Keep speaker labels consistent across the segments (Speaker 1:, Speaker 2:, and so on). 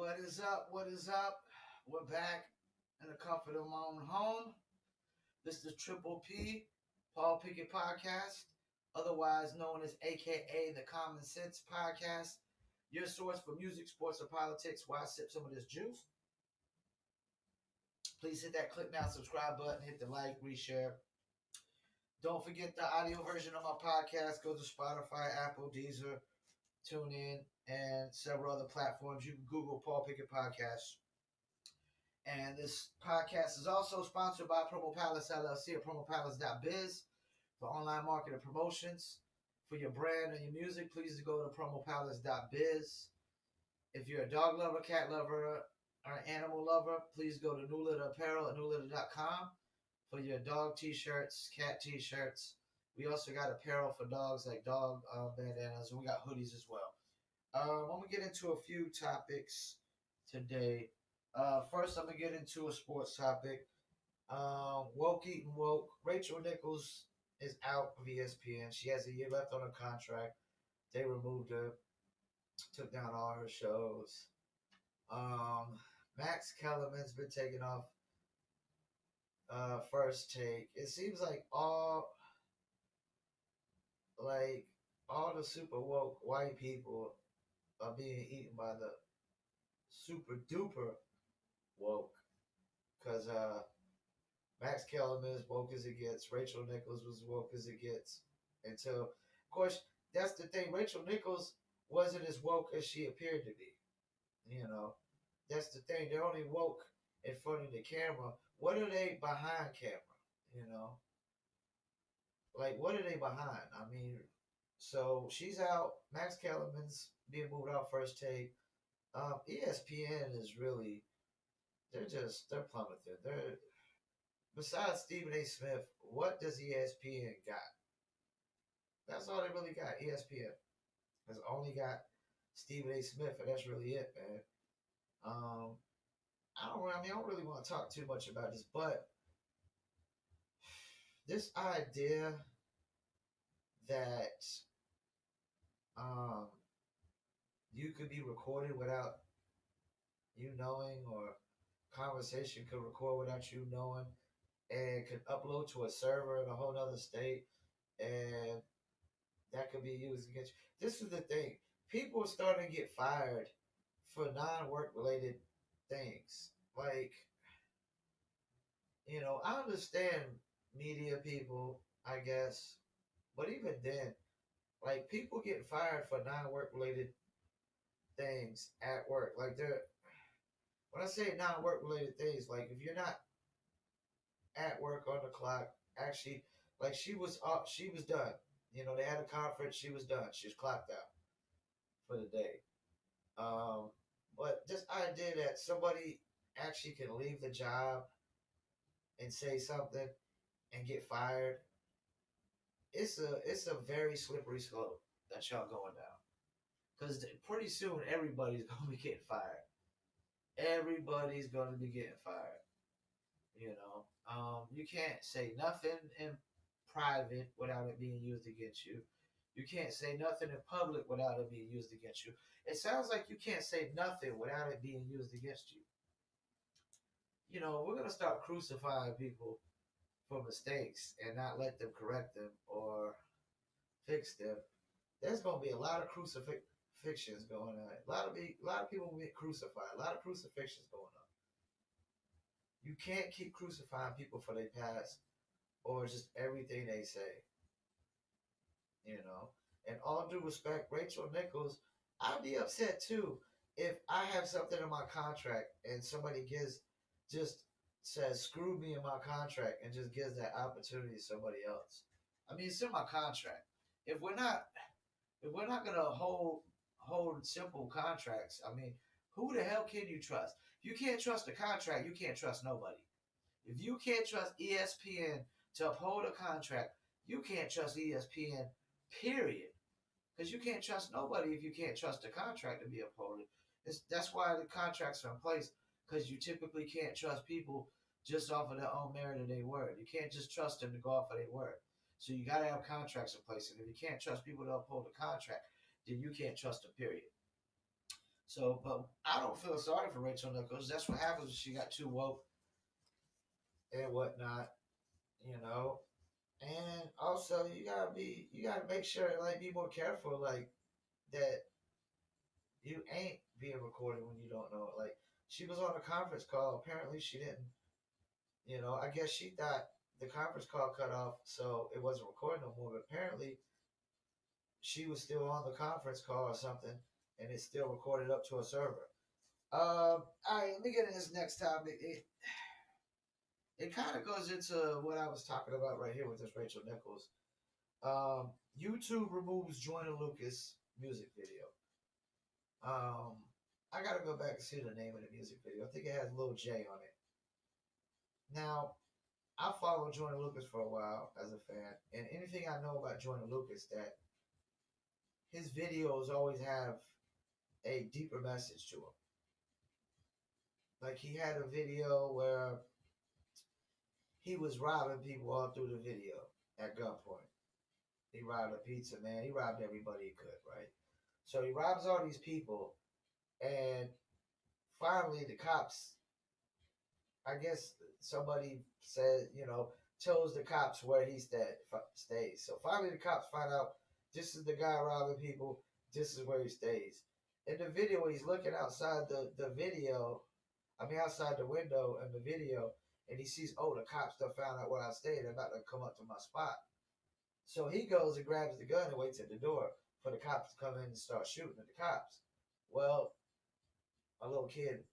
Speaker 1: What is up? What is up? We're back in the comfort of my own home. This is Triple P, Paul Pickett Podcast, otherwise known as AKA the Common Sense Podcast, your source for music, sports, and politics while I sip some of this juice. Please hit that click now, subscribe button, hit the like, reshare. Don't forget the audio version of my podcast. Go to Spotify, Apple, Deezer, TuneIn, and several other platforms. You can Google Paul Pickett Podcast. And this podcast is also sponsored by Promo Palace LLC at promopalace.biz for online marketing promotions. For your brand and your music, please go to promopalace.biz. If you're a dog lover, cat lover, or an animal lover, please go to New Litter Apparel at newlitter.com for your dog t-shirts, cat t-shirts. We also got apparel for dogs like dog bandanas, and we got hoodies as well. I'm going to get into a few topics today. First, I'm going to get into a sports topic. Woke eating woke. Rachel Nichols is out of ESPN. She has a year left on her contract. They removed her, took down all her shows. Max Kellerman's been taken off First Take. It seems like all the super woke white people are being eaten by the super duper woke. Because Max Kellerman is woke as it gets. Rachel Nichols was woke as it gets. Until, of course, that's the thing. Rachel Nichols wasn't as woke as she appeared to be. You know, that's the thing. They're only woke in front of the camera. What are they behind camera? You know, like what are they behind? I mean, so she's out. Max Kellerman's being moved out First Take. ESPN is really they're plummeting. They're besides Stephen A. Smith, what does ESPN got? That's all they really got. ESPN has only got Stephen A. Smith, and that's really it, man. Um, I don't really want to talk too much about this, but this idea that um, you could be recorded without you knowing, or conversation could record without you knowing, and could upload to a server in a whole other state, and that could be used against you. This is the thing. People are starting to get fired for non-work related things. Like, I understand media people, I guess, but even then, like people get fired for non-work related things at work. Like when I say non-work related things, like if you're not at work on the clock, actually, like she was done. They had a conference, she was done. She was clocked out for the day. Um, but this idea that somebody actually can leave the job and say something and get fired, it's a very slippery slope that y'all going down. Because pretty soon everybody's gonna be getting fired. Everybody's gonna be getting fired. You can't say nothing in private without it being used against you. You can't say nothing in public without it being used against you. It sounds like you can't say nothing without it being used against you. We're gonna start crucifying people for mistakes and not let them correct them or fix them. There's gonna be a lot of crucifixions going on. A lot of people will get crucified. A lot of crucifixions going on. You can't keep crucifying people for their past or just everything they say. And all due respect, Rachel Nichols, I'd be upset too if I have something in my contract and somebody just says screw me in my contract and just gives that opportunity to somebody else. I mean, it's in my contract. If we're not gonna hold simple contracts, I mean, who the hell can you trust? If you can't trust a contract, you can't trust nobody. If you can't trust ESPN to uphold a contract, you can't trust ESPN, period. Because you can't trust nobody if you can't trust a contract to be upheld. That's why the contracts are in place, because you typically can't trust people just off of their own merit of their word. You can't just trust them to go off of their word. So you got to have contracts in place. And if you can't trust people to uphold the contract, then you can't trust them, period. So, but I don't feel sorry for Rachel Nichols. That's what happens when she got too woke and whatnot, you know. And also, you gotta make sure, like, be more careful, like that you ain't being recorded when you don't know it. Like, she was on a conference call. Apparently, she didn't. I guess she thought the conference call cut off, so it wasn't recording no more. But apparently, she was still on the conference call or something, and it's still recorded up to a server. All right, let me get in this next topic. It kind of goes into what I was talking about right here with this Rachel Nichols. YouTube removes Joyner Lucas music video. Um, I gotta go back and see the name of the music video. I think it has Lil J on it. Now, I followed Joyner Lucas for a while as a fan, and anything I know about Joyner Lucas, that his videos always have a deeper message to them. Like, he had a video where he was robbing people all through the video at gunpoint. He robbed a pizza man. He robbed everybody he could, right? So he robs all these people, and finally the cops, I guess somebody said, chose the cops where he stays. So finally the cops find out this is the guy robbing people. This is where he stays. In the video, he's looking outside the video. I mean, outside the window in the video, and he sees, oh, the cops done found out where I stay. They're about to come up to my spot. So he goes and grabs the gun and waits at the door for the cops to come in and start shooting at the cops. Well, a little kid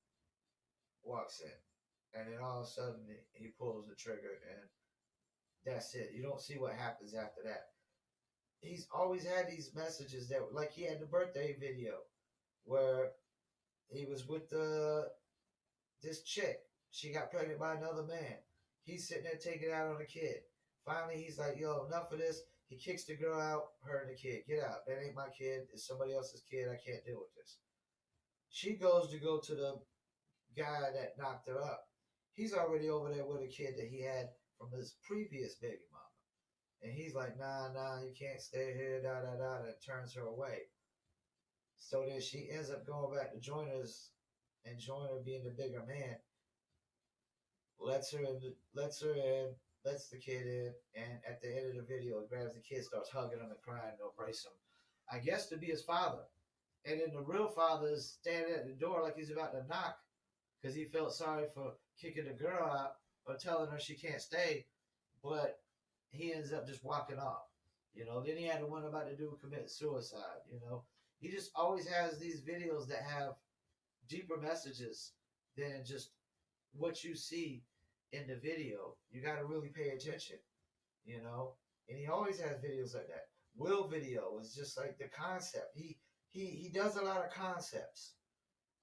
Speaker 1: walks in, and then all of a sudden he pulls the trigger, and that's it. You don't see what happens after that. He's always had these messages that, like, he had the birthday video where he was with this chick. She got pregnant by another man. He's sitting there taking it out on the kid. Finally, he's like, yo, enough of this. He kicks the girl out, her and the kid. Get out. That ain't my kid. It's somebody else's kid. I can't deal with this. She goes to go to the guy that knocked her up. He's already over there with a kid that he had from his previous baby mama. And he's like, nah, you can't stay here, and turns her away. So then she ends up going back to Joyner's, and Joyner, being the bigger man, lets her in, lets the kid in, and at the end of the video, grabs the kid, starts hugging him and crying to embrace him. I guess to be his father. And then the real father is standing at the door like he's about to knock because he felt sorry for kicking the girl out or telling her she can't stay, but he ends up just walking off. Then he had the one about the dude commit suicide. He just always has these videos that have deeper messages than just what you see in the video. You got to really pay attention, and he always has videos like that. Will video is just like the concept. He does a lot of concepts.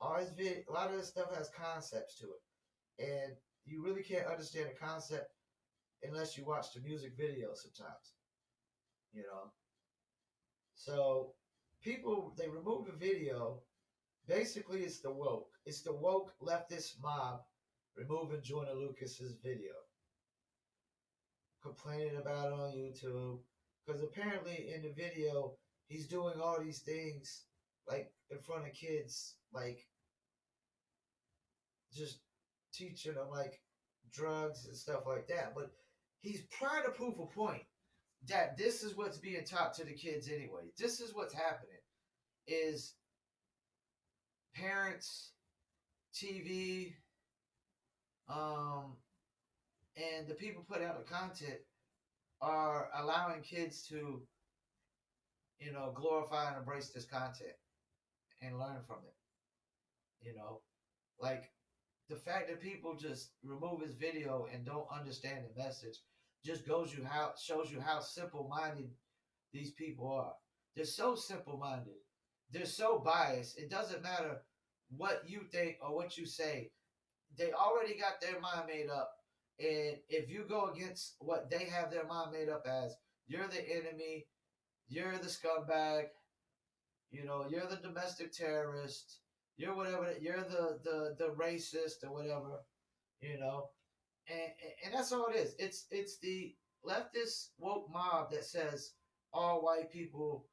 Speaker 1: A lot of this stuff has concepts to it, and you really can't understand the concept unless you watch the music video sometimes. you know. So people, they remove the video. Basically, it's the woke. It's the woke leftist mob removing Joyner Lucas's video, complaining about it on YouTube. Because apparently in the video, he's doing all these things like in front of kids, like just teaching them like drugs and stuff like that. But he's trying to prove a point that this is what's being taught to the kids anyway. This is what's happening is parents, TV, and the people putting out the content are allowing kids to, glorify and embrace this content and learn from it. Like the fact that people just remove his video and don't understand the message just shows you how simple minded these people are. They're so simple minded. They're so biased. It doesn't matter what you think or what you say. They already got their mind made up. And if you go against what they have their mind made up as, you're the enemy, you're the scumbag, you're the domestic terrorist, you're whatever, you're the racist or whatever, you know. And that's all it is. It's the leftist woke mob that says all white people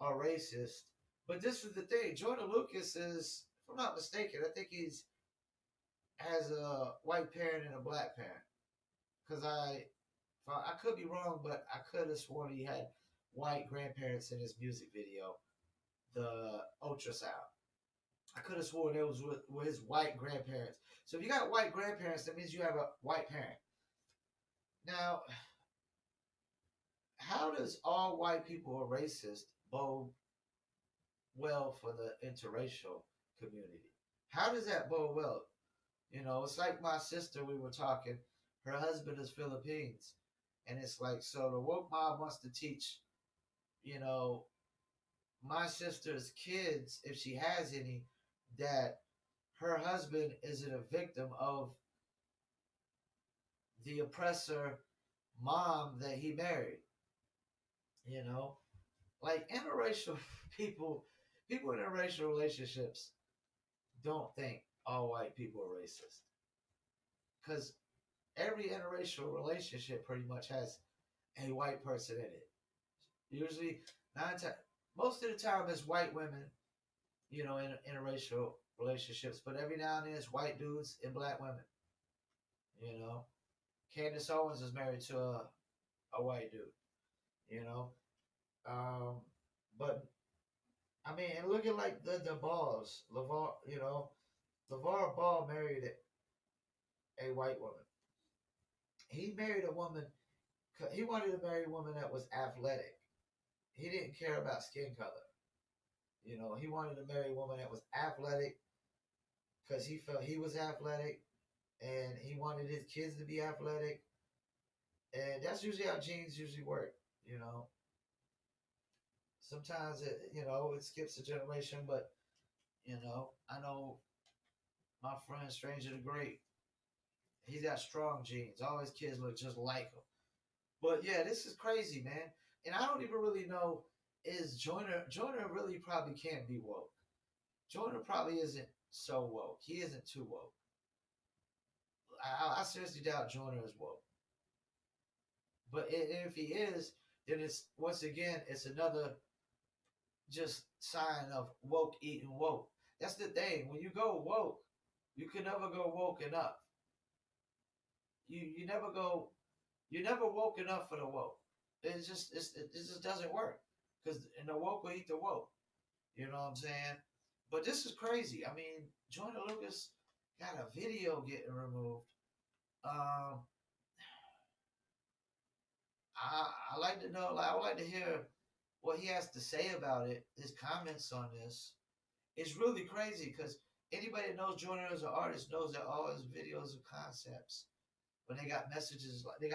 Speaker 1: are racist But this is the thing. Jordan Lucas is, if I'm not mistaken, I think he's has a white parent and a black parent. Because I could be wrong, but I could have sworn he had white grandparents in his music video, the ultrasound. I could have sworn it was with his white grandparents. So if you got white grandparents, that means you have a white parent. Now, how does all white people are racist bode well for the interracial community? How does that bode well? It's like my sister, we were talking, her husband is Philippines. And it's like, so the woke mob wants to teach, you know, my sister's kids, if she has any, that her husband isn't a victim of the oppressor mom that he married. You know, like interracial people, people in interracial relationships don't think all white people are racist because every interracial relationship pretty much has a white person in it. Usually, nine times, most of the time, it's white women, in interracial relationships, but every now and then it's white dudes and black women. You know, Candace Owens is married to a white dude. You know, um, but I mean, and look at like the Balls, Lavar. LeVar Ball married a white woman. He married a woman. He wanted to marry a woman that was athletic. He didn't care about skin color. He wanted to marry a woman that was athletic because he felt he was athletic and he wanted his kids to be athletic. And that's usually how genes usually work. You know, sometimes it skips a generation, but I know my friend Stranger the Great. He's got strong genes. All his kids look just like him. But yeah, this is crazy, man. And I don't even really know, is Joyner really probably can't be woke. Joyner probably isn't so woke. He isn't too woke. I seriously doubt Joyner is woke. But if he is, then it's once again it's another just sign of woke eating woke. That's the thing. When you go woke, you can never go woke enough. You never go. You never woke enough for the woke. It just doesn't work because the woke will eat the woke. You know what I'm saying? But this is crazy. I mean, Joyner Lucas got a video getting removed. Um, I like to know. Like, I would like to hear what he has to say about it. His comments on this. It's really crazy because anybody that knows Joyner as an artist knows that all his videos are concepts. When they got messages like they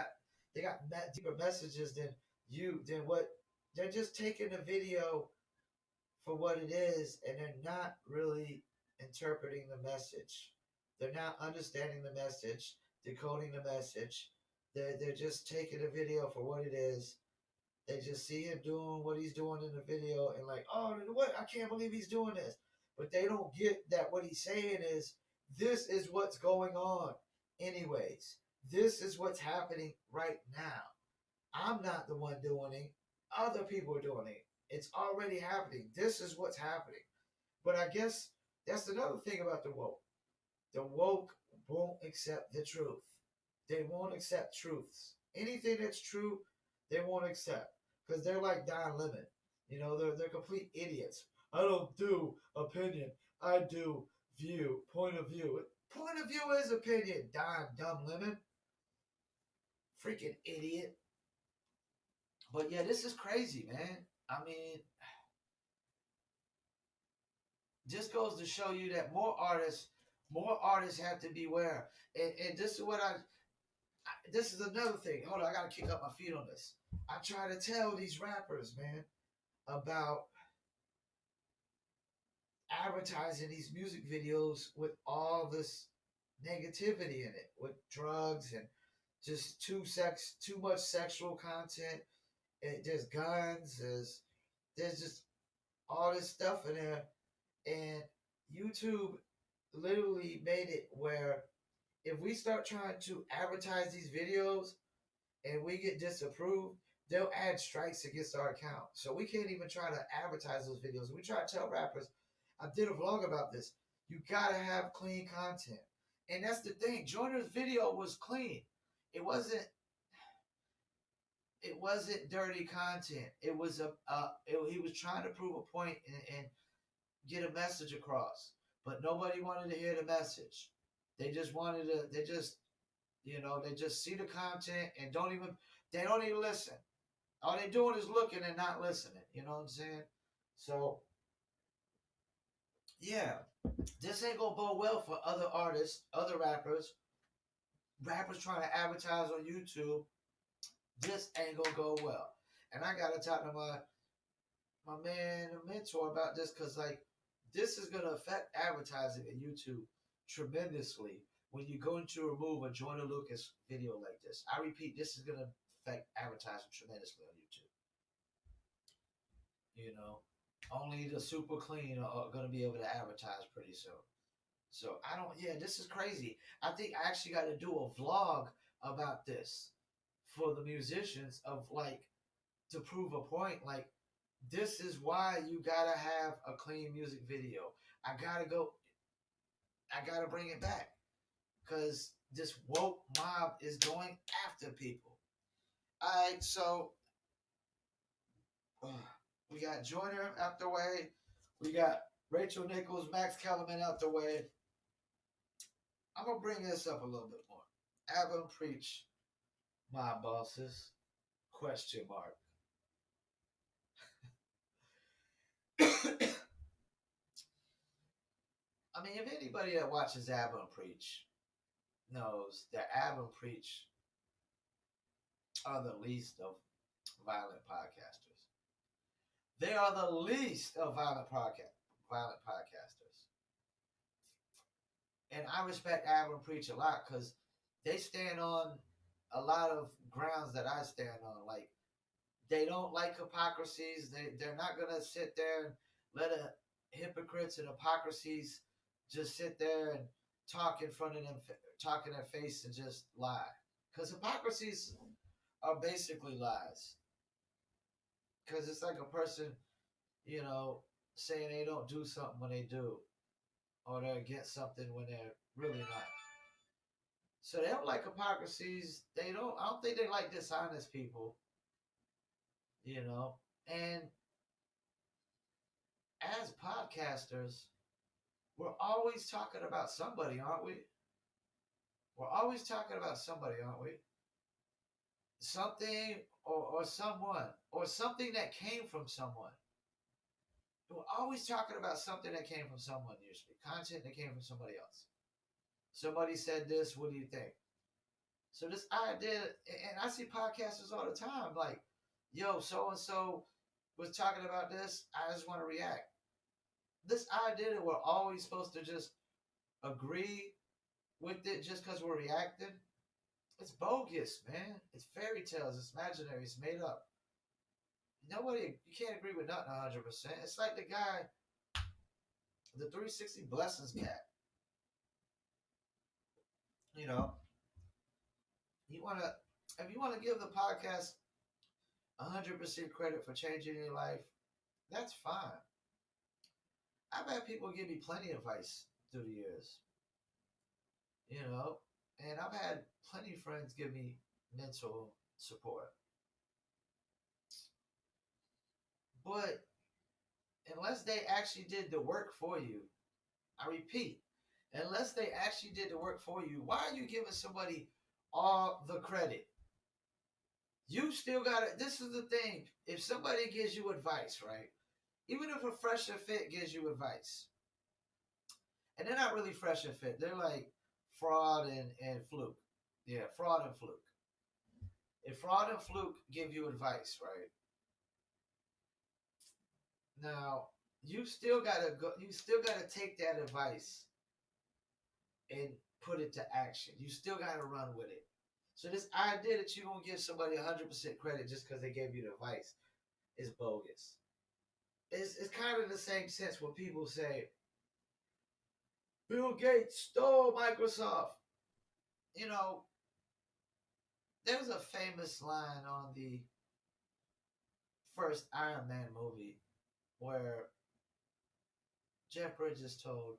Speaker 1: got deeper messages than what they're just taking the video for what it is, and they're not really interpreting the message. They're not understanding the message, decoding the message. They're just taking the video for what it is. They just see him doing what he's doing in the video and like, oh, what? I can't believe he's doing this. But they don't get that what he's saying is this is what's going on. Anyways, this is what's happening right now. I'm not the one doing it. Other people are doing it. It's already happening. This is what's happening. But I guess that's another thing about the woke. The woke won't accept the truth. They won't accept truths. Anything that's true, they won't accept. Because they're like Don Lemon. They're complete idiots. I don't do opinion. I do view, point of view. Point of view is opinion, Don Dumb Lemon. Freaking idiot. But yeah, this is crazy, man. I mean, just goes to show you that more artists have to beware. And this is what this is another thing. Hold on, I gotta kick up my feet on this. I try to tell these rappers, man, about advertising these music videos with all this negativity in it, with drugs and just too much sexual content. There's guns, there's just all this stuff in there, and YouTube literally made it where if we start trying to advertise these videos and we get disapproved, they'll add strikes against our account. So we can't even try to advertise those videos. We try to tell rappers, I did a vlog about this. You gotta have clean content. And that's the thing. Joyner's video was clean. It wasn't it wasn't dirty content. It was he was trying to prove a point and get a message across. But nobody wanted to hear the message. They just wanted to they just they just see the content and they don't even listen. All they doing is looking and not listening. You know what I'm saying? So yeah, this ain't gonna bode well for other artists, other rappers trying to advertise on YouTube. This ain't gonna go well. And I gotta talk to my man and mentor about this because like this is gonna affect advertising at YouTube tremendously when you're going to remove a Joyner Lucas video like this. I repeat, this is gonna affect advertising tremendously on YouTube. You know, only the super clean are gonna be able to advertise pretty soon. So I don't. Yeah, this is crazy. I think I actually got to do a vlog about this for the musicians of like to prove a point. Like this is why you gotta have a clean music video. I gotta go. I gotta bring it back because this woke mob is going after people. All right, so we got Joyner out the way. We got Rachel Nichols, Max Kellerman out the way. I'm gonna bring this up a little bit more. Adam Preach, my bosses? Question mark. I mean, if anybody that watches Adam Preach knows that Adam Preach are the least of violent podcasters. They are the least of violent podcasters. And I respect Adam Preach a lot because they stand on a lot of grounds that I stand on. Like they don't like hypocrisies. They're not gonna sit there and let hypocrites and hypocrisies just sit there and talk in front of them, talk in their face and just lie. Because hypocrisies are basically lies. Because it's like a person, saying they don't do something when they do, or they're against something when they're really not. So they don't like hypocrisies. They don't. I don't think they like dishonest people. You know, and as podcasters, we're always talking about somebody, aren't we? We're always talking about somebody, aren't we? Something or someone or something that came from someone. We're always talking about something that came from someone, usually. Content that came from somebody else. Somebody said this, what do you think? So this idea, and I see podcasters all the time, like, yo, so and so was talking about this. I just want to react. This idea that we're always supposed to just agree with it just because we're reacting, it's bogus, man. It's fairy tales. It's imaginary. It's made up. You can't agree with nothing 100%. It's like the guy, the 360 Blessings cat. You know, if you want to give the podcast 100% credit for changing your life, that's fine. I've had people give me plenty of advice through the years, and I've had plenty of friends give me mental support. But unless they actually did the work for you, I repeat, unless they actually did the work for you, why are you giving somebody all the credit? You still got to, this is the thing. If somebody gives you advice, right? Even if a fresh and fit gives you advice, and they're not really fresh and fit, they're like fraud and fluke. Yeah, fraud and fluke. If fraud and fluke give you advice, right? Now, you still gotta take that advice and put it to action. You still gotta run with it. So this idea that you're gonna give somebody 100% credit just because they gave you the advice is bogus. It's kind of the same sense when people say Bill Gates stole Microsoft. You know, there's a famous line on the first Iron Man movie where Jeff Bridges told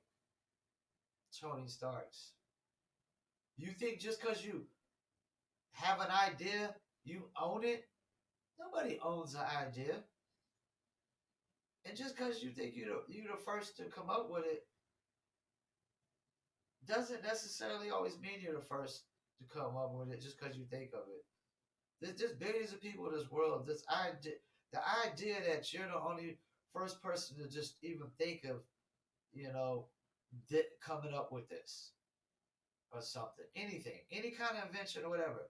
Speaker 1: Tony Starks, "You think just because you have an idea, you own it? Nobody owns an idea. And just because you think you're the first to come up with it, doesn't necessarily always mean you're the first to come up with it just because you think of it. There's just billions of people in this world. The idea that you're the only first person to just even think of, you know, coming up with this or something, anything, any kind of invention or whatever.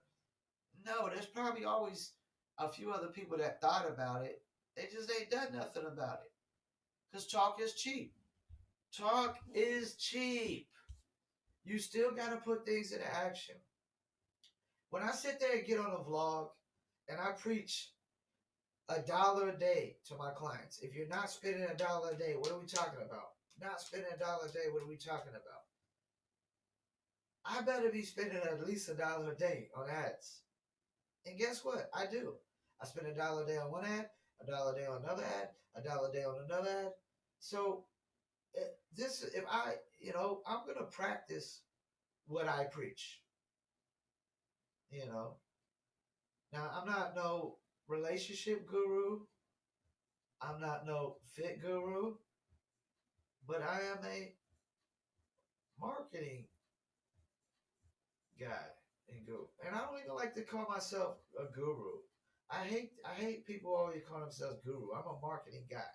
Speaker 1: No, there's probably always a few other people that thought about it. They just ain't done nothing about it because talk is cheap. Talk is cheap. You still got to put things into action. When I sit there and get on a vlog and I preach $1 a day to my clients, if you're not spending $1 a day, what are we talking about? Not spending $1 a day, what are we talking about? I better be spending at least $1 a day on ads. And guess what? I do. I spend $1 a day on one ad, $1 a day on another ad, $1 a day on another ad. So this, if I, I'm gonna practice what I preach. You know, now I'm not no relationship guru. I'm not no fit guru, but I am a marketing guy and guru. And I don't even like to call myself a guru. I hate people always call themselves guru. I'm a marketing guy.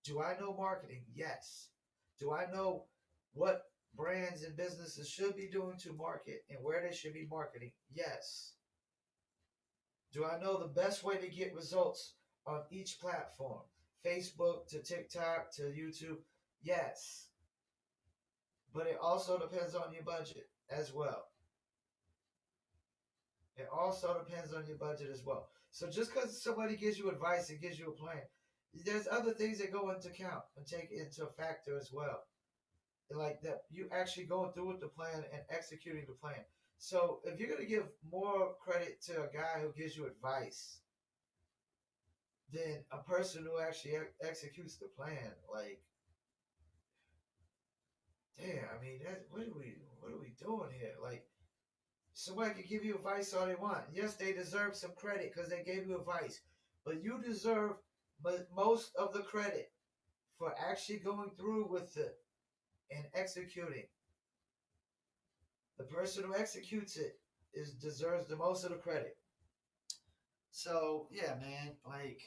Speaker 1: Do I know marketing? Yes. Do I know what brands and businesses should be doing to market and where they should be marketing? Yes. Do I know the best way to get results on each platform? Facebook to TikTok to YouTube? Yes. But it also depends on your budget as well. It also depends on your budget as well. So just because somebody gives you advice and gives you a plan, there's other things that go into account and take into a factor as well. Like that, you actually going through with the plan and executing the plan. So if you're going to give more credit to a guy who gives you advice than a person who actually executes the plan, like, damn, I mean, what are we doing here? Like, somebody can give you advice all they want. Yes, they deserve some credit because they gave you advice, but you deserve most of the credit for actually going through with it and executing. The person who executes it deserves the most of the credit. So yeah, man, like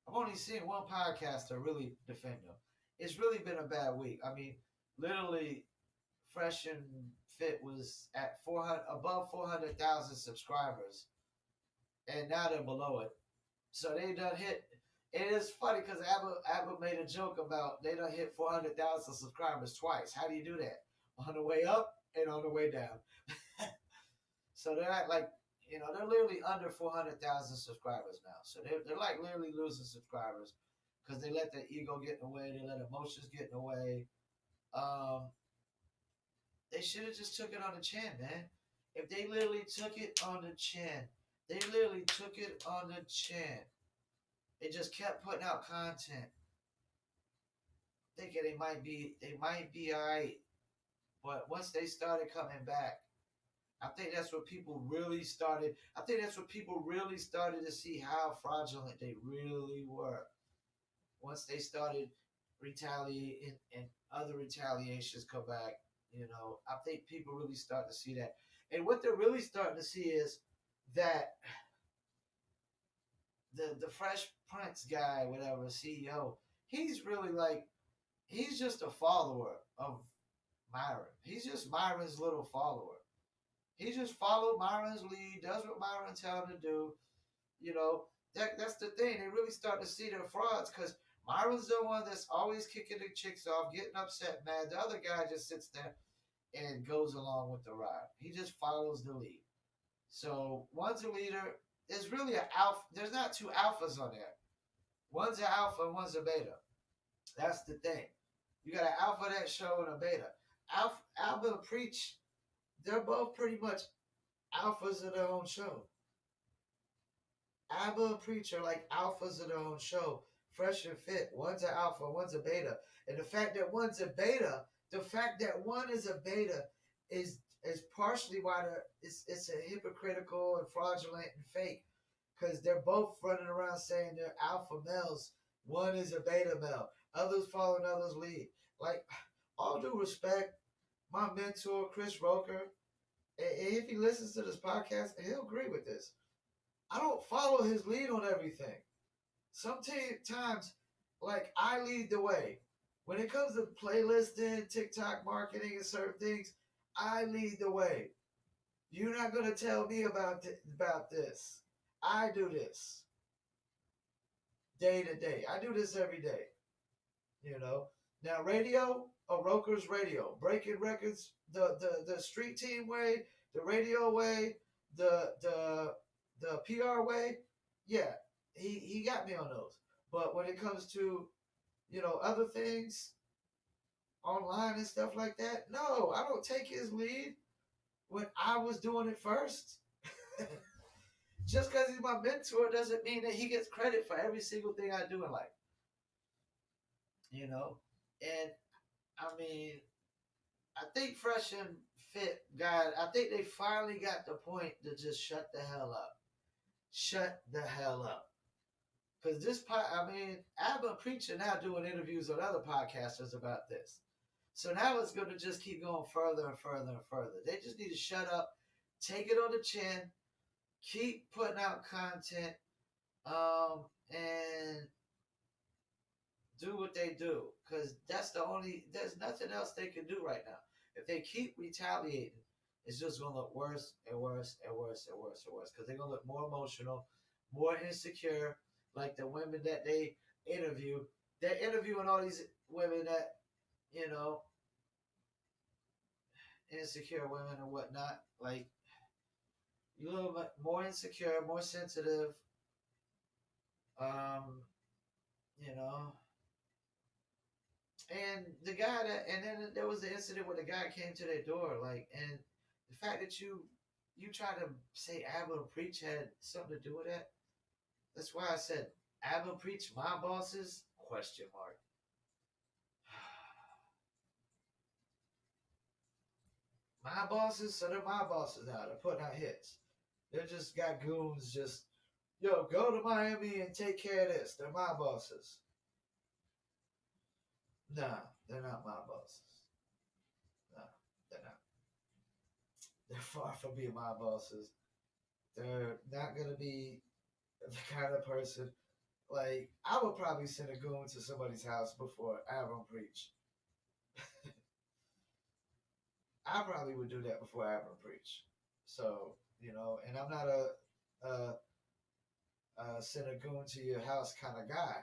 Speaker 1: I've only seen one podcaster really defend them. It's really been a bad week. I mean, literally, Fresh and Fit was at 400 above 400,000 subscribers, and now they're below it. So they done hit. It is funny because Abba made a joke about they done hit 400,000 subscribers twice. How do you do that? On the way up and on the way down. So they're at like, they're literally under 400,000 subscribers now. So they're like literally losing subscribers because they let their ego get in the way. They let emotions get in the way. Um, they should have just took it on the chin, man. If they literally took it on the chin, they literally took it on the chin. They just kept putting out content, thinking they might be all right. But once they started coming back, I think that's what people really started. I think that's what people really started to see how fraudulent they really were. Once they started retaliating and other retaliations come back, I think people really start to see that. And what they're really starting to see is that the Fresh Prince guy, whatever, CEO, he's really like, he's just a follower of Myron. He's just Myron's little follower. He just followed Myron's lead, does what Myron tell him to do. You know, that's the thing. They really start to see their frauds because Myron's the one that's always kicking the chicks off, getting upset, mad. The other guy just sits there and goes along with the ride. He just follows the lead. So one's a leader. There's really an alpha. There's not two alphas on there. One's an alpha and one's a beta. That's the thing. You got an alpha that show and a beta. Alpha and Preach, they're both pretty much alphas of their own show. ABBA and Preacher like alphas of their own show. Fresh and Fit. One's an alpha, one's a beta. And the fact that one's a beta, the fact that one is a beta is partially why it's a hypocritical and fraudulent and fake. Because they're both running around saying they're alpha males. One is a beta male. Others follow others' lead. Like, all due respect, my mentor, Chris Roker, if he listens to this podcast, he'll agree with this. I don't follow his lead on everything. Sometimes, like, I lead the way. When it comes to playlisting, TikTok marketing, and certain things, I lead the way. You're not gonna tell me about this. I do this day to day. I do this every day. You know. Now radio, a Roker's radio, breaking records, the street team way, the radio way, the PR way. Yeah, he got me on those. But when it comes to other things online and stuff like that, no, I don't take his lead when I was doing it first. Just because he's my mentor doesn't mean that he gets credit for every single thing I do in life. You know, and I mean, I think Fresh and Fit got. I think they finally got the point to just shut the hell up. Shut the hell up. Because I mean, Abba Preacher now doing interviews with other podcasters about this. So now it's going to just keep going further and further and further. They just need to shut up, take it on the chin, keep putting out content, and do what they do. Because there's nothing else they can do right now. If they keep retaliating, it's just going to look worse and worse and worse and worse and worse. Because they're going to look more emotional, more insecure, like the women that they interview. They're interviewing all these women that, you know, insecure women and whatnot. Like, you little bit more insecure, more sensitive. Um, you know, and then there was the incident where the guy came to their door, like, and the fact that you try to say Abba and Preach had something to do with that. That's why I said Abba and Preach, my bosses? Question mark. My bosses, so they're my bosses now. They're putting out hits. They're just got goons just, yo, go to Miami and take care of this. They're my bosses. Nah, they're not my bosses. Nah, they're not. They're far from being my bosses. They're not gonna be the kind of person. Like, I would probably send a goon to somebody's house before I ever preach. I probably would do that before I ever preach. So, and I'm not a send a goon to your house kind of guy.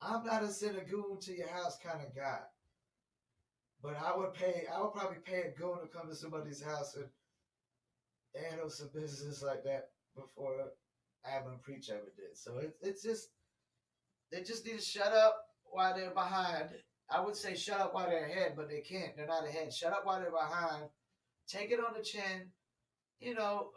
Speaker 1: I'm not a send a goon to your house kind of guy. But I would probably pay a goon to come to somebody's house and handle some business like that before Abba and Preach ever did. So it's just, they just need to shut up while they're behind. I would say shut up while they're ahead, but they can't. They're not ahead. Shut up while they're behind. Take it on the chin. You know,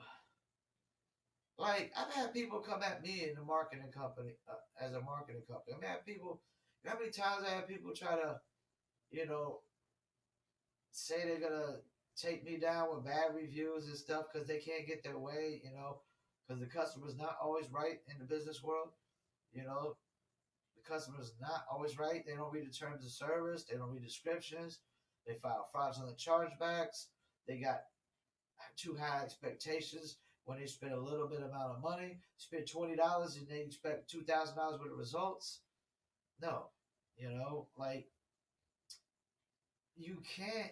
Speaker 1: like, I've had people come at me in the marketing company, as a marketing company. I've had people, you know how many times I have people try to, you know, say they're going to take me down with bad reviews and stuff because they can't get their way, because the customer's not always right in the business world. You know, the customer's not always right. They don't read the terms of service. They don't read descriptions. They file fraudulent chargebacks. They got too high expectations when they spend a little bit amount of money. Spend $20 and they expect $2,000 worth of results. No, like, you can't.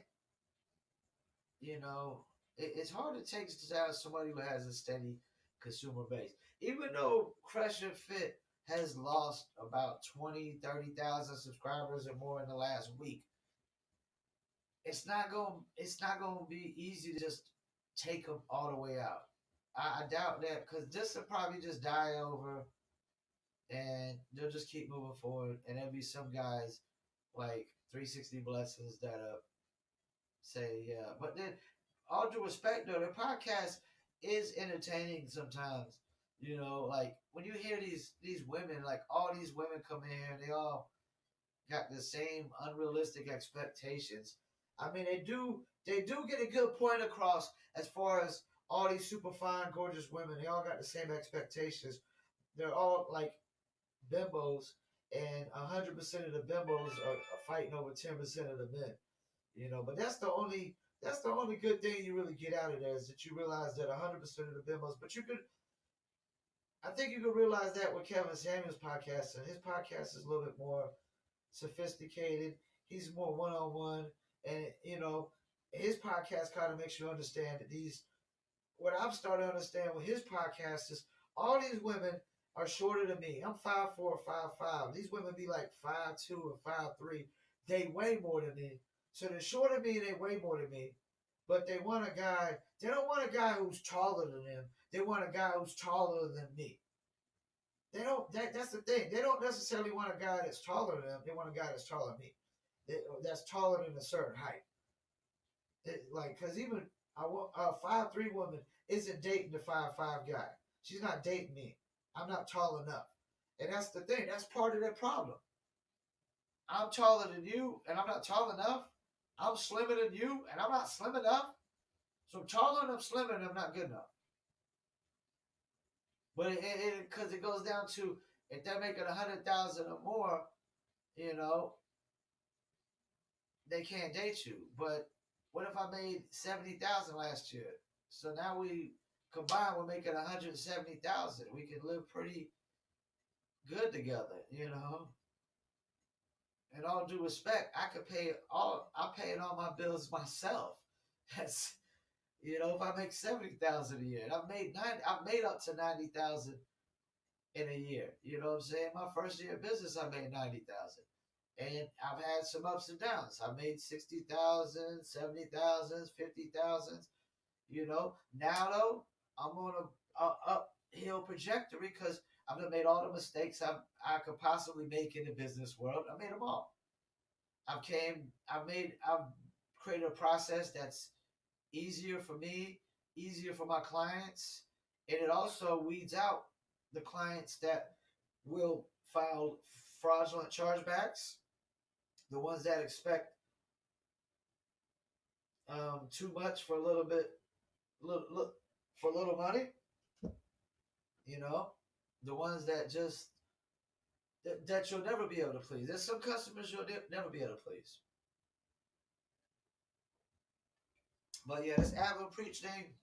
Speaker 1: It's hard to take down somebody who has a steady consumer base. Even though Crush and Fit has lost about 20, 30,000 subscribers or more in the last week, it's not going to be easy to just take them all the way out. I doubt that, because this will probably just die over and they'll just keep moving forward. And there'll be some guys like 360 Blessings that say, yeah. But then, all due respect, though, the podcast, is entertaining sometimes. Like when you hear these women, like all these women come in here and they all got the same unrealistic expectations. I mean, they do get a good point across as far as all these super fine, gorgeous women. They all got the same expectations. They're all like bimbos, and 100% of the bimbos are fighting over 10% of the men. But that's the only good thing you really get out of there is that you realize that 100% of the bimbos. But I think you could realize that with Kevin Samuels' podcast, and his podcast is a little bit more sophisticated. He's more one on one, and his podcast kind of makes you understand that these. What I've started to understand with his podcast is all these women are shorter than me. I'm 5'4", 5'5". These women be like 5'2" and 5'3". They weigh more than me, so they're shorter than me. They weigh more than me, but they want a guy. They don't want a guy who's taller than them. They want a guy who's taller than me. They don't. That's the thing. They don't necessarily want a guy that's taller than them. They want a guy that's taller than me. That's taller than a certain height. Cause even a 5'3" woman isn't dating the 5'5" guy. She's not dating me. I'm not tall enough, and that's the thing. That's part of that problem. I'm taller than you, and I'm not tall enough. I'm slimmer than you, and I'm not slim enough. So I'm taller and I'm slimmer and I'm not good enough. But because it goes down to if they're making 100,000 or more, you know, they can't date you. But what if I made 70,000 last year? So now we combined, we're making 170,000. We can live pretty good together. In all due respect, I could pay all. I'm paying all my bills myself. That's if I make 70,000 a year, and I've made up to 90,000 in a year. You know what I'm saying? My first year of business, I made 90,000. And I've had some ups and downs. I made 60,000, 70,000, 50,000. Now though, I'm on a uphill trajectory because I've done made all the mistakes I could possibly make in the business world. I made them all. I've created a process that's easier for me, easier for my clients, and it also weeds out the clients that will file fraudulent chargebacks, the ones that expect too much for a little bit, for a little money. You know, the ones that just that you'll never be able to please. There's some customers you'll never be able to please. But yeah, this Avalon Preach thing,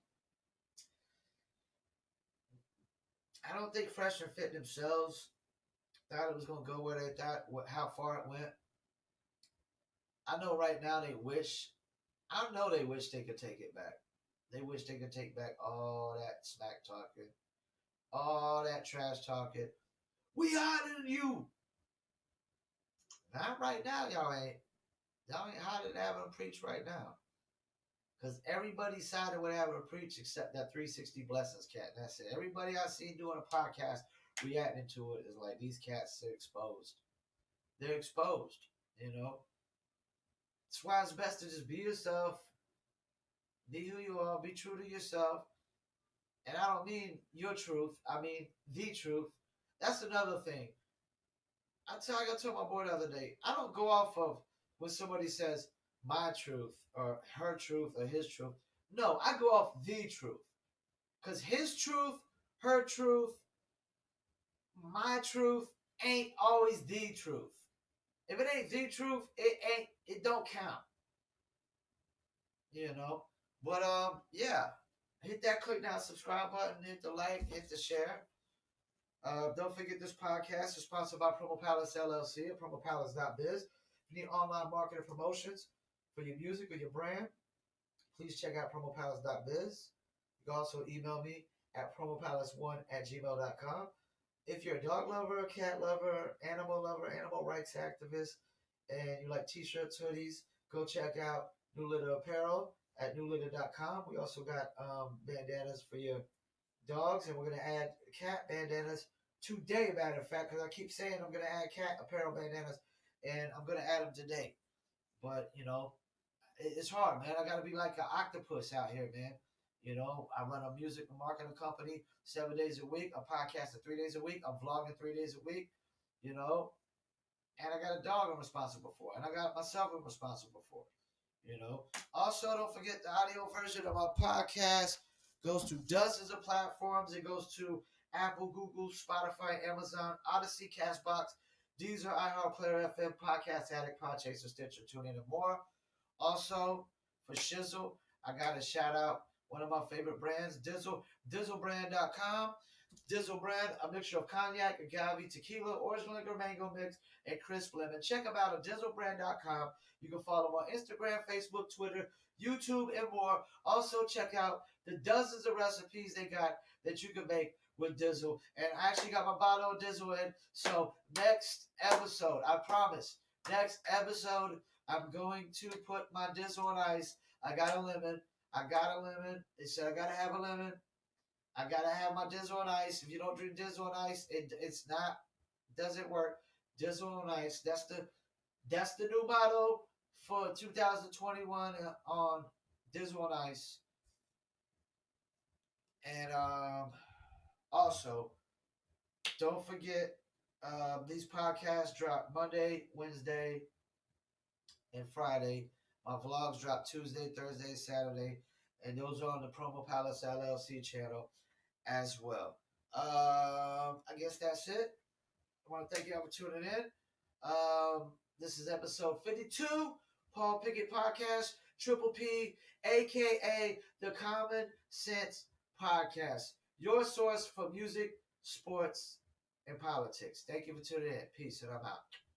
Speaker 1: I don't think Fresh and Fit themselves thought it was gonna go where they thought, how far it went. I know right now they wish. I know they wish they could take it back. They wish they could take back all that smack talking, all that trash talking. We hotter than you. Not right now, y'all ain't. Y'all ain't hotter than Avalon Preach right now. Because everybody sided with Avalon Preach except that 360 Blessings cat. And that's it. Everybody I seen doing a podcast reacting to it is like, these cats are exposed. They're exposed, That's why it's best to just be yourself, be who you are, be true to yourself. And I don't mean your truth, I mean the truth. That's another thing. I told my boy the other day, I don't go off of when somebody says my truth or her truth or his truth. No, I go off the truth. Because his truth, her truth, my truth ain't always the truth. If it ain't the truth, it don't count. But yeah. Hit that click now, subscribe button, hit the like, hit the share. Don't forget this podcast is sponsored by Promo Palace LLC at promopalace.biz. If you need online marketing promotions for your music or your brand, please check out promopalace.biz. You can also email me at promopalace1@gmail.com. If you're a dog lover, a cat lover, animal rights activist, and you like t-shirts, hoodies, go check out New Litter Apparel at newlitter.com. We also got bandanas for your dogs, and we're going to add cat bandanas today, matter of fact, because I keep saying I'm going to add cat apparel bandanas, and I'm going to add them today. But, it's hard, man. I got to be like an octopus out here, man. You know, I run a music and marketing company 7 days a week. I'm podcasting 3 days a week. I'm vlogging 3 days a week. You know, and I got a dog I'm responsible for, and I got myself I'm responsible for. You know. Also, don't forget the audio version of my podcast goes to dozens of platforms. It goes to Apple, Google, Spotify, Amazon, Odyssey, Castbox, Deezer, iHeartPlayer, FM, Podcast Addict, Podchaser, Stitcher, TuneIn, and more. Also, for Shizzle, I got to shout out one of my favorite brands, Dizzle, DizzleBrand.com. Dizzle brand, a mixture of cognac, agave, tequila, orange liquor, mango mix, and crisp lemon. Check them out at DizzleBrand.com. You can follow them on Instagram, Facebook, Twitter, YouTube, and more. Also, check out the dozens of recipes they got that you can make with Dizzle. And I actually got my bottle of Dizzle in. So, next episode, I promise, next episode, I'm going to put my Dizzle on ice. I got a lemon. They said I got to have a lemon. I gotta have my Dizzle on ice. If you don't drink Dizzle on ice, it's not doesn't work. Dizzle on ice. That's the new motto for 2021 on Dizzle on ice. And also, don't forget these podcasts drop Monday, Wednesday, and Friday. My vlogs drop Tuesday, Thursday, Saturday, and those are on the Promo Palace LLC channel as well. I guess that's it. I want to thank you all for tuning in. This is episode 52, Paul Pickett Podcast, Triple P, aka the Common Sense Podcast, your source for music, sports, and politics. Thank you for tuning in. Peace, and I'm out.